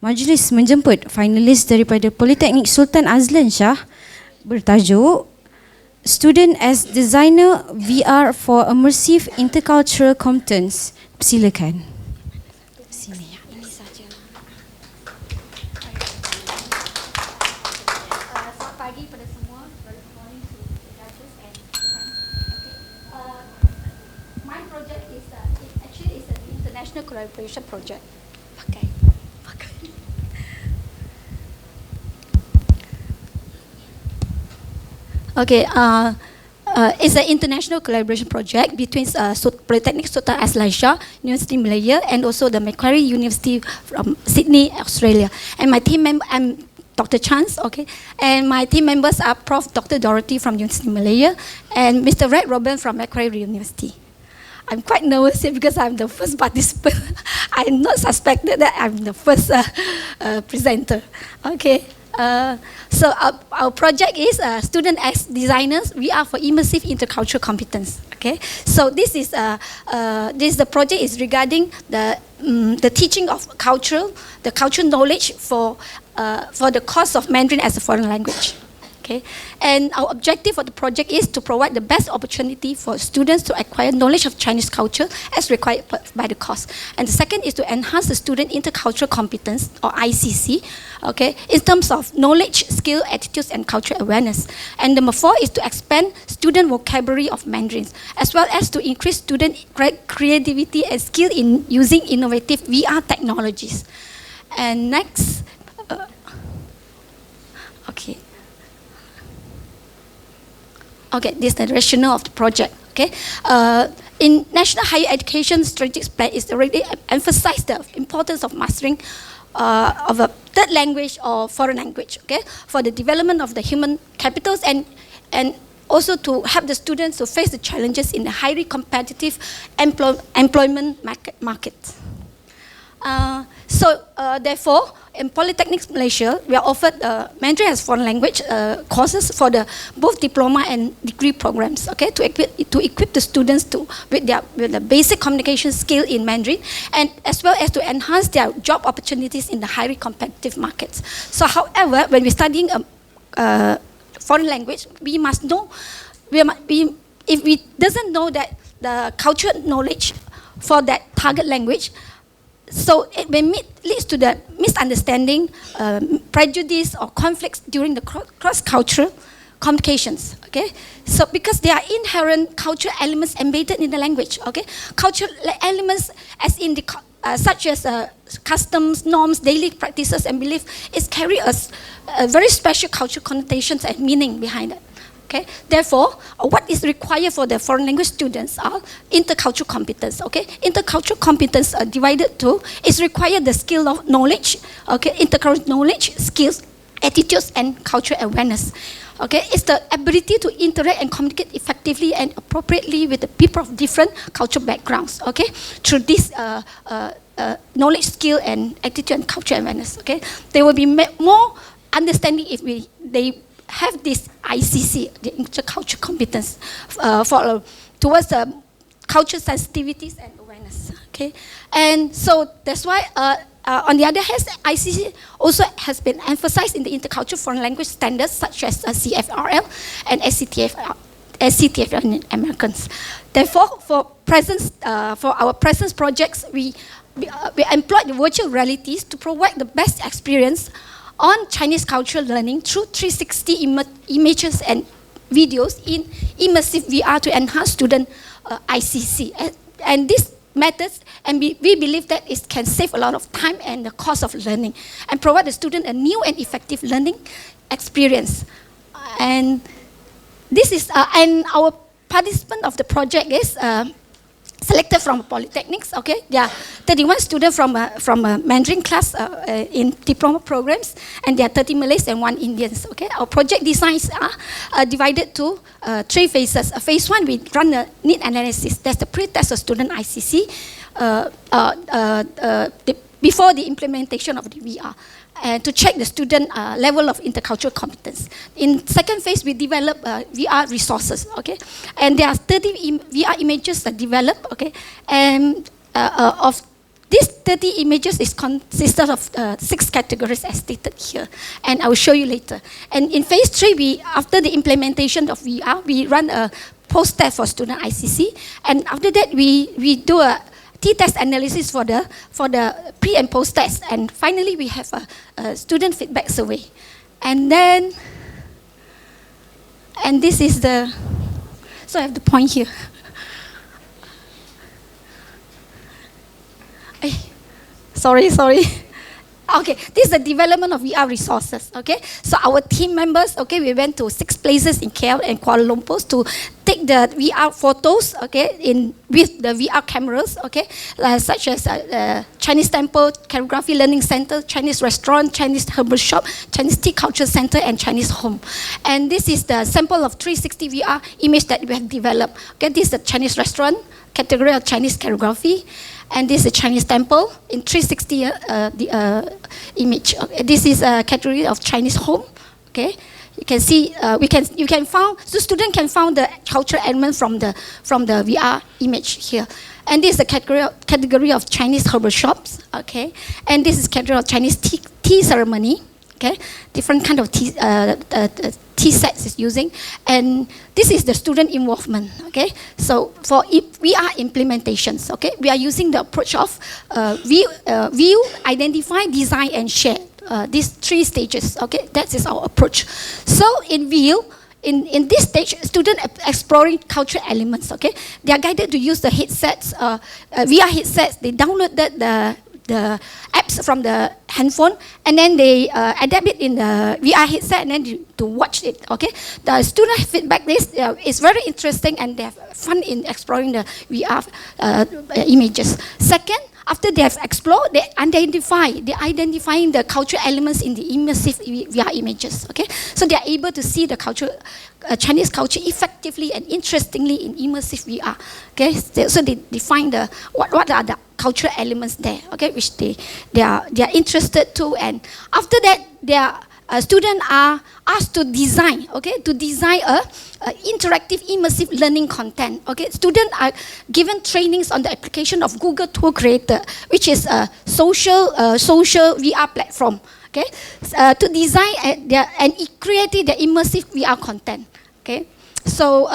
Majlis menjemput finalis daripada Politeknik Sultan Azlan Shah bertajuk Student as Designer VR for Immersive Intercultural Competence. Silakan. Sini. Ini saja. Selamat pagi pada semua. Good morning to judges and my project is actually is an international collaboration project. Pakai. Okay, it's an international collaboration project between Polytechnic Sultan Azlan Shah, University Malaya, and also the Macquarie University from Sydney, Australia. And my team member, I'm Dr. Chance, okay, and my team members are Prof. Dr. Dorothy from University Malaya and Mr. Red Robin from Macquarie University. I'm quite nervous here because I'm the first participant. I'm not suspected that I'm the first presenter. Okay. So our project is Student as Designers VR for Immersive Intercultural Competence. Okay, so this is the project is regarding the teaching of the cultural knowledge for the course of Mandarin as a foreign language. Okay, and our objective of the project is to provide the best opportunity for students to acquire knowledge of Chinese culture as required by the course. And the second is to enhance the student intercultural competence, or ICC, okay, in terms of knowledge, skill, attitudes, and cultural awareness. And number 4 is to expand student vocabulary of Mandarins, as well as to increase student creativity and skill in using innovative VR technologies. And next, okay. Okay, this is the rationale of the project. Okay, in national higher education strategic plan is already emphasized the importance of mastering of a third language or foreign language. Okay, for the development of the human capitals and also to help the students to face the challenges in the highly competitive employment market. Therefore, in Polytechnics Malaysia, we are offered Mandarin as foreign language courses for both diploma and degree programs. Okay, to equip the students with the basic communication skill in Mandarin, and as well as to enhance their job opportunities in the highly competitive markets. So, however, when we're studying a foreign language, we must know if we doesn't know that the cultural knowledge for that target language. So it may leads to the misunderstanding, prejudice, or conflicts during the cross-cultural communications. Okay, so because there are inherent cultural elements embedded in the language. Okay, cultural elements, as in such as customs, norms, daily practices, and beliefs, is carry a very special cultural connotations and meaning behind it. Okay. Therefore, what is required for the foreign language students are intercultural competence. Okay, intercultural competence are divided to is required the skill of knowledge. Okay, intercultural knowledge, skills, attitudes, and cultural awareness. Okay, it's the ability to interact and communicate effectively and appropriately with the people of different cultural backgrounds. Okay, through this knowledge, skill, and attitude and cultural awareness. Okay, they will be more understanding if they have this ICC, the intercultural competence, towards cultural sensitivities and awareness. Okay, and so that's why, on the other hand, ICC also has been emphasized in the intercultural foreign language standards such as CFRL and SCTF in Americans. Therefore, for our present projects, we employ the virtual realities to provide the best experience on Chinese cultural learning through 360 images and videos in immersive VR to enhance student ICC. And these methods, and we believe that it can save a lot of time and the cost of learning, and provide the student a new and effective learning experience. And this is, and our participant of the project is selected from polytechnics. Okay, there are 31 students from a Mandarin class in diploma programs, and there are 30 Malays and 1 Indians. Okay, our project designs are divided to 3 phases. Phase 1, we run a need analysis. That's the pre-test of student ICC before the implementation of the VR. To check the student level of intercultural competence. In second phase, we develop VR resources, okay? And there are 30 VR images that develop, okay? And of these 30 images is consisted of 6 categories as stated here, and I will show you later. And in phase 3, after the implementation of VR, we run a post-test for student ICC, and after that we do a t-test analysis for the pre and post-test, and finally we have a student feedback survey. And then, and this is the, so I have the point here. Sorry. Okay, this is the development of VR resources, okay? So our team members, okay, we went to 6 places in KL and Kuala Lumpur to take the VR photos, okay, with the VR cameras, okay, such as Chinese Temple, Calligraphy Learning Center, Chinese Restaurant, Chinese Herbal Shop, Chinese Tea Culture Center, and Chinese Home. And this is the sample of 360 VR image that we have developed. Okay, this is the Chinese Restaurant, category of Chinese Calligraphy. And this is a Chinese temple in 360 image. This is a category of Chinese home. Okay, you can see you can found, so student can find the cultural element from the VR image here. And this is the category of Chinese herbal shops. Okay, and this is category of Chinese tea ceremony. Okay, different kind of tea sets is using, and this is the student involvement. Okay, so for VR implementations, okay, we are using the approach of view, identify, design, and share. These 3 stages. Okay, that is our approach. So in view, in this stage, students exploring cultural elements. Okay, they are guided to use the headsets, VR headsets. They downloaded the apps from the handphone, and then they adapt it in the VR headset, and then to watch it. Okay, the student feedback is very interesting, and they have fun in exploring the VR images. Second, after they have explored, they identifying the cultural elements in the immersive VR images. Okay, so they are able to see the culture, Chinese culture effectively and interestingly in immersive VR. Okay, so they define what are the cultural elements there. Okay, which they are interested to, and after that students are asked to design. Okay, to design a interactive immersive learning content. Okay, students are given trainings on the application of Google Tour Creator, which is a social VR platform. Okay, to design and create the immersive VR content. Okay, so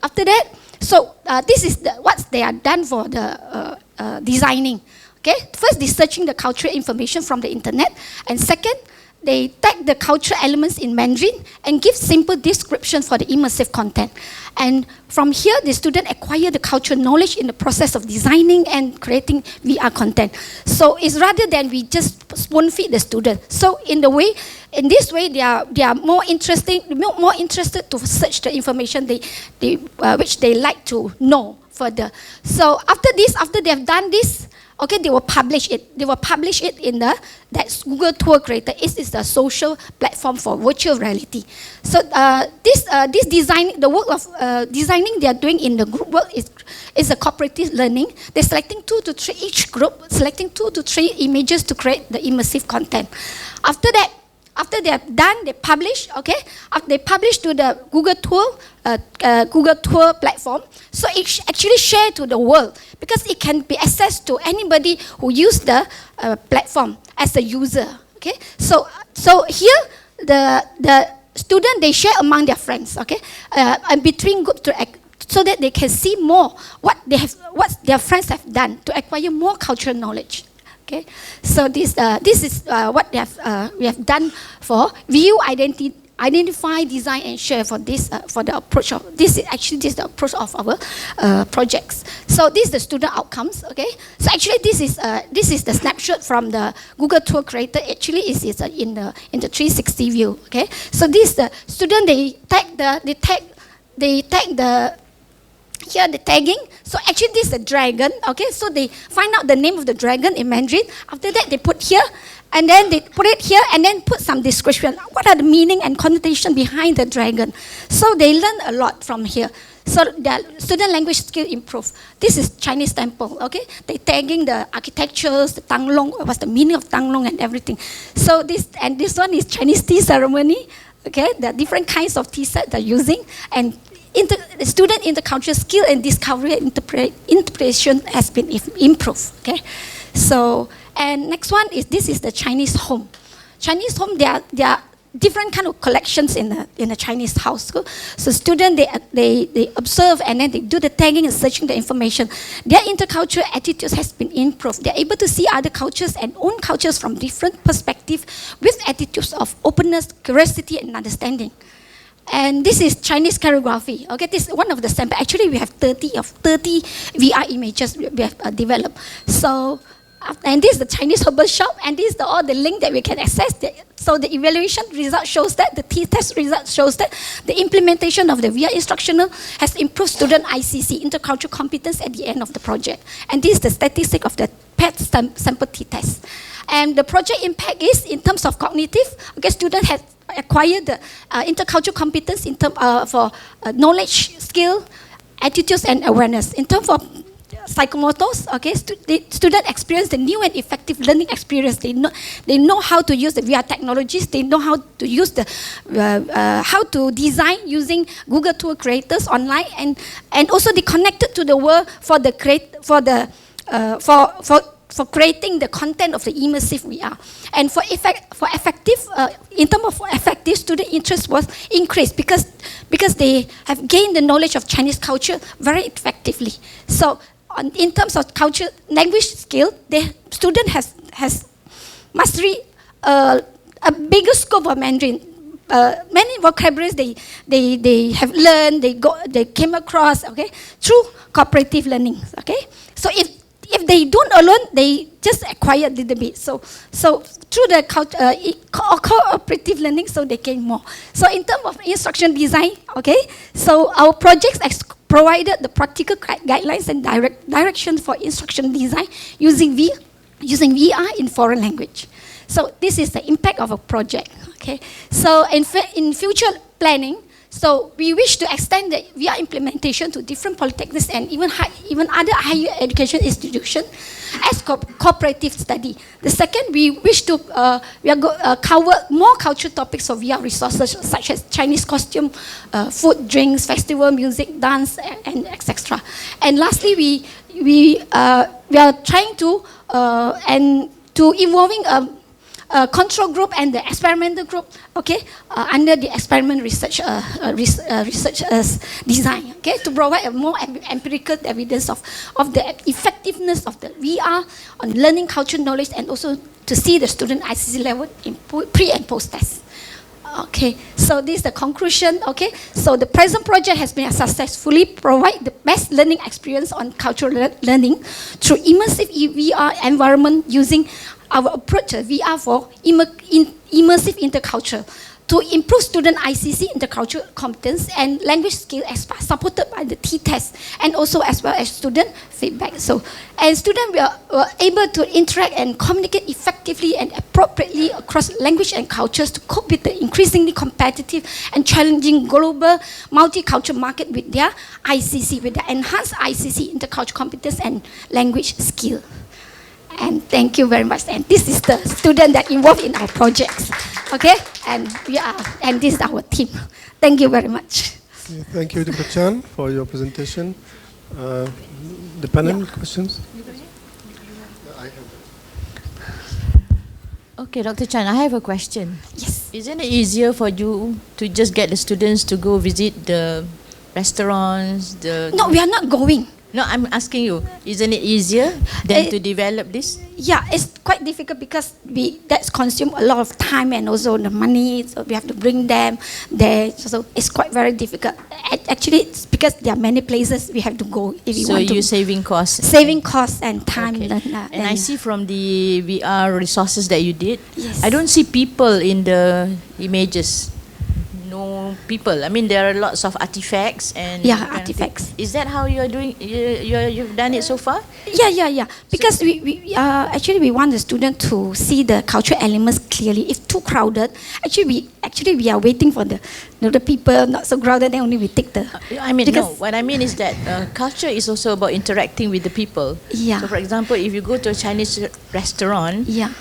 after that, so this is what they are done for the designing. Okay, first they searching the cultural information from the internet, and second, they tag the cultural elements in Mandarin and give simple description for the immersive content. And from here, the student acquire the cultural knowledge in the process of designing and creating VR content. So it's rather than we just spoon feed the student. So in this way, they are more interested to search the information which they like to know further. So after they have done this, okay, they will publish it. They will publish it in that Google Tour Creator. It is a social platform for virtual reality. So this design, the work of designing they are doing in the group work is a cooperative learning. They're selecting 2 to 3 each group, selecting 2 to 3 images to create the immersive content. After they have done, they publish. Okay, after they publish to the Google Tour platform. So it actually share to the world because it can be accessed to anybody who use the platform as a user. Okay, so here the student they share among their friends. Okay, and between groups so that they can see more what their friends have done to acquire more cultural knowledge. Okay, so this is what we have done for view, identify, design, and share for this for the approach of this is the approach of our projects. So this is the student outcomes. Okay, so actually this is the snapshot from the Google Tour Creator. Actually, is in the 360 view. Okay, so this the student they tag the here the tagging. So actually this is the dragon. Okay, so they find out the name of the dragon in Mandarin. After that they put here, and then they put it here, and then put some description. What are the meaning and connotation behind the dragon? So they learn a lot from here. So their student language skill improve. This is Chinese temple. Okay, they tagging the architectures, the tanglong, what's the meaning of tanglong and everything. So this one is Chinese tea ceremony. Okay, the different kinds of tea set they're using, and student intercultural skill and discovery and interpretation has been improved. Okay, So, and next one is, this is the Chinese home. Chinese home, there are different kind of collections in the Chinese house. So students, they observe and then they do the tagging and searching the information. Their intercultural attitudes has been improved. They're able to see other cultures and own cultures from different perspectives with attitudes of openness, curiosity, and understanding. And this is Chinese choreography. Okay, this is one of the samples. Actually, we have 30 VR images we have developed. So, and this is the Chinese herbal shop, and this is all the link that we can access. So the evaluation result shows that, the t-test result shows that the implementation of the VR instructional has improved student ICC, intercultural competence, at the end of the project. And this is the statistic of the PET sample t-test. And the project impact is, in terms of cognitive, okay, students have acquired the intercultural competence in terms for knowledge, skill, attitudes, and awareness. In terms of psychomotors, okay, students experience the new and effective learning experience. They know how to use the VR technologies. They know how to use the how to design using Google Tool Creators online, and also they connected to the world for creating the content of the immersive VR. And in terms of effective, student interest was increased because they have gained the knowledge of Chinese culture very effectively. So in terms of culture, language skill, the student has mastery a bigger scope of Mandarin. Many vocabularies they have learned, they came across, okay, through cooperative learning. Okay, so if they don't alone, they just acquire a little bit. So through the cooperative learning, so they gain more. So in terms of instruction design, okay, so our projects provided the practical guidelines and direction for instruction design using VR in foreign language. So this is the impact of a project. Okay, so in future planning, so we wish to extend the VR implementation to different polytechnics and even other higher education institutions as cooperative study. The second, we wish to cover more cultural topics of VR resources such as Chinese costume, food, drinks, festival, music, dance, and etc. And lastly, we are trying to involving control group and the experimental group, okay, under the experiment research design, okay, to provide a more empirical evidence of the effectiveness of the VR on learning cultural knowledge, and also to see the student ICC level in pre and post test. Okay, so this is the conclusion. Okay, so the present project has been successfully provide the best learning experience on cultural learning through immersive VR environment using our approach to VR for immersive intercultural to improve student ICC intercultural competence and language skill as supported by the t-test, and also as well as student feedback. So, and students were able to interact and communicate effectively and appropriately across language and cultures to cope with the increasingly competitive and challenging global multicultural market with their ICC, with their enhanced ICC intercultural competence and language skill. And thank you very much. And this is the student that involved in our projects. Okay? And this is our team. Thank you very much. Okay, thank you, Dr. Chan, for your presentation. The panel questions? Okay, Dr. Chan, I have a question. Yes. Isn't it easier for you to just get the students to go visit the restaurants? No, we are not going. No, I'm asking you, isn't it easier than to develop this? Yeah, it's quite difficult because that's consume a lot of time and also the money. So we have to bring them there. So it's quite very difficult. Actually, it's because there are many places we have to go if we want to. So you're saving costs? Saving costs and time. Okay. And I see from the VR resources that you did, yes, I don't see people in the images. No people. I mean, there are lots of artifacts and artifacts. Is that how you are doing? You've done it so far? Yeah. Because we actually want the student to see the cultural elements clearly. If too crowded, actually we are waiting for the people not so crowded. Then only we take the. I mean, no. What I mean is that culture is also about interacting with the people. Yeah. So, for example, if you go to a Chinese restaurant, yeah.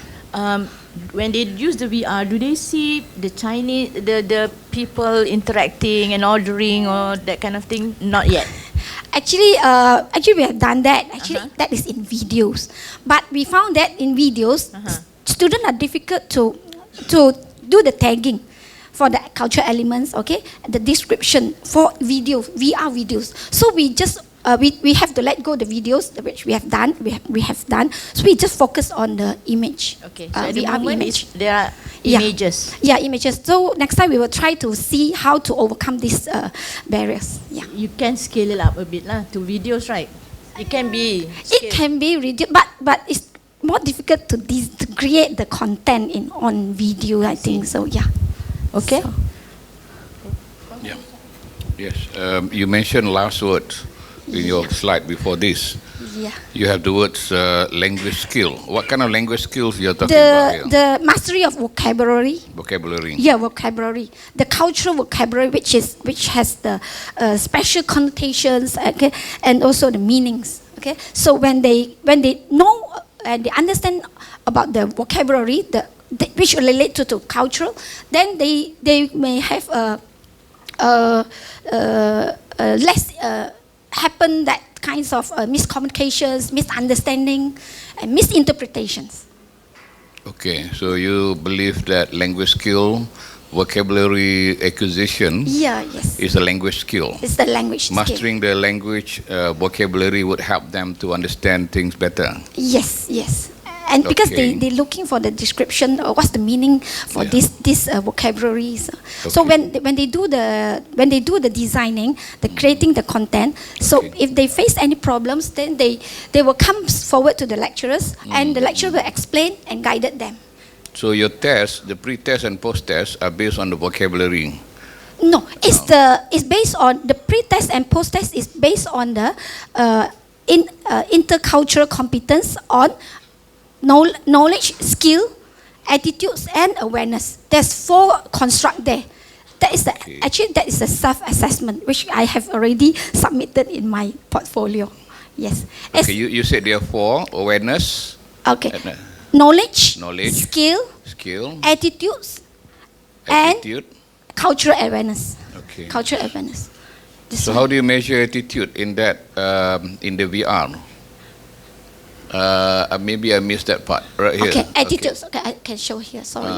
When they use the VR, do they see the Chinese, the people interacting and ordering or that kind of thing? Not yet. Actually, we have done that. Actually, that is in videos. But we found that in videos, students are difficult to do the tagging for the cultural elements, okay, the description for videos, VR videos. So we just we have to let go the videos which we have done. We have done. So we just focus on the image. Okay. So at the VR moment, image. there are images. Yeah, images. So next time we will try to see how to overcome these barriers. Yeah. You can scale it up a bit lah to videos, right? It can be. It can be reduced, but it's more difficult to create the content on video. I think so. Yeah. Okay. So. Yeah. Yes. You mentioned last words in your slide before this. Yeah. You have the words language skill. What kind of language skills you're talking about here? The mastery of vocabulary. Vocabulary. Yeah, vocabulary. The cultural vocabulary, which has the special connotations, okay, and also the meanings. Okay. So when they know and they understand about the vocabulary, which relate to cultural, then they may have less happen that kinds of miscommunications, misunderstanding, and misinterpretations. Okay, so you believe that language skill, vocabulary acquisition Yes. is a language skill. It's the language skill. Mastering the language vocabulary would help them to understand things better. Yes. And because Okay. they're looking for the description or what's the meaning for Yeah. this vocabularies. So Okay. when they do the designing, the creating the content, so Okay. if they face any problems, then they will come forward to the lecturers, and the lecturer will explain and guided them. So your tests, the pre-test and post-test, are based on the vocabulary. No, it's based on the pre-test and post-test is based on the intercultural competence on knowledge, skill, attitudes, and awareness. There's 4 construct there. That is that is the self-assessment which I have already submitted in my portfolio. Yes. Okay, you said there are 4: awareness, Okay. Knowledge, skill, attitudes, attitude. and cultural awareness. Okay. Cultural awareness. This So one. how do you measure attitude in that in the VR? Maybe I missed that part right here. Okay, attitudes. Okay, I can show here. Sorry,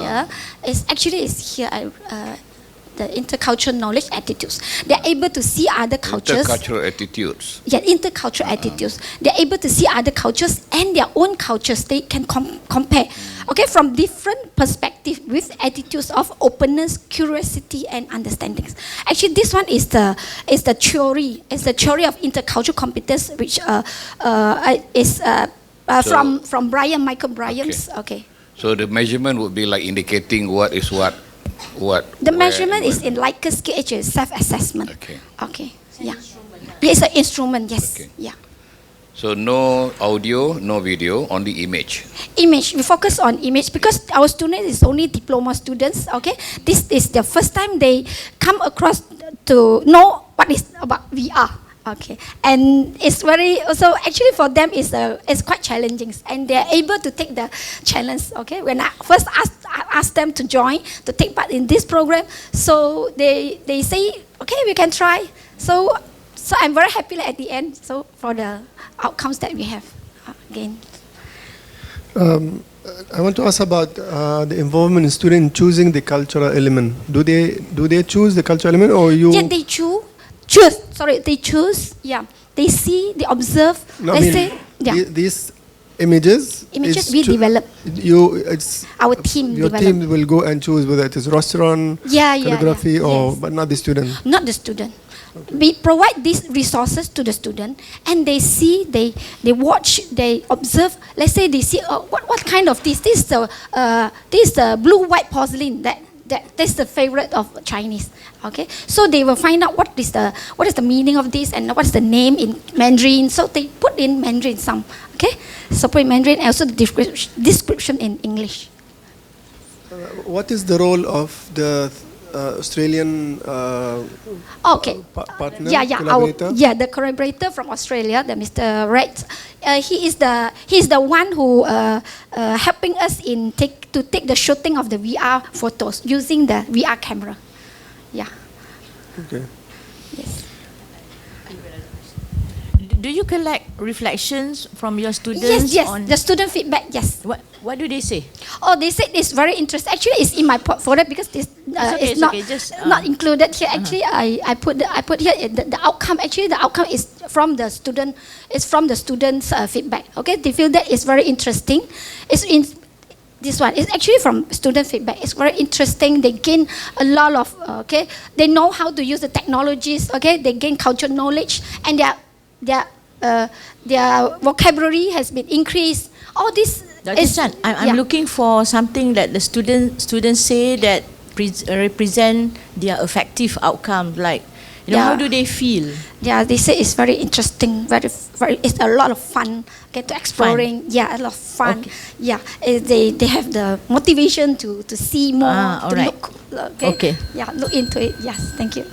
it's here. The intercultural knowledge attitudes. They're able to see other cultures. Intercultural attitudes. Yeah, intercultural attitudes. They're able to see other cultures and their own cultures. They can compare. Okay, from different perspectives with attitudes of openness, curiosity, and understandings. Actually, this one is the theory. It's the theory of intercultural competence, which is from Michael Bryan's. Okay. So the measurement would be like indicating what is what. The measurement is in Likert scale, which is self-assessment. Okay. Yeah. It's an instrument. Yes. Okay. Yeah. So no audio, no video, only image. Image. We focus on image because our students is only diploma students. Okay. This is the first time they come across to know what is about VR. Okay, and it's very also actually for them it's quite challenging, and they are able to take the challenge. Okay, when I first asked them to join to take part in this program, so they say okay, we can try. So I'm very happy at the end. So for the outcomes that we have again. I want to ask about the involvement in student choosing the cultural element. Do they choose the cultural element or you? Yeah, they choose. They choose. Yeah, they see, they observe. No, They say, yeah. These images. We develop. Our team Your develop. team will go and choose whether it is restaurant, calligraphy, or Yes. but not the student. Not the student. We provide these resources to the student, and they see, they watch, they observe. Let's say they see what kind of this. This is the blue white porcelain that's the favorite of Chinese. Okay, so they will find out what is the meaning of this and what is the name in Mandarin. So they put in Mandarin some. Okay, so put in Mandarin and also the description in English. What is the role of the Australian partner, collaborator? The collaborator from Australia, the Mr. Wright. He's the one who helping us to take the shooting of the VR photos using the VR camera. Yeah. Okay. Yes. do you collect reflections from your students? Yes, On the student feedback, yes. what do they say? Oh, they said it's very interesting. Actually, it's in my portfolio because this okay, it's not okay, just, not included here. Actually, I put here the outcome. Actually, the outcome is from the student. It's from the students' feedback. Okay, they feel that it's very interesting. It's in this one. It's actually from student feedback. It's very interesting. They gain a lot of They know how to use the technologies. Okay, they gain cultural knowledge, and their vocabulary has been increased. All this. Dr. Chan, I'm looking for something that the students say that represent their effective outcome. Like, how do they feel? Yeah, they say it's very interesting, very, it's a lot of fun. To exploring. Fun. Yeah, a lot of fun. Okay. Yeah, they have the motivation to see more, to alright. look. Okay. Yeah, look into it. Yes, thank you.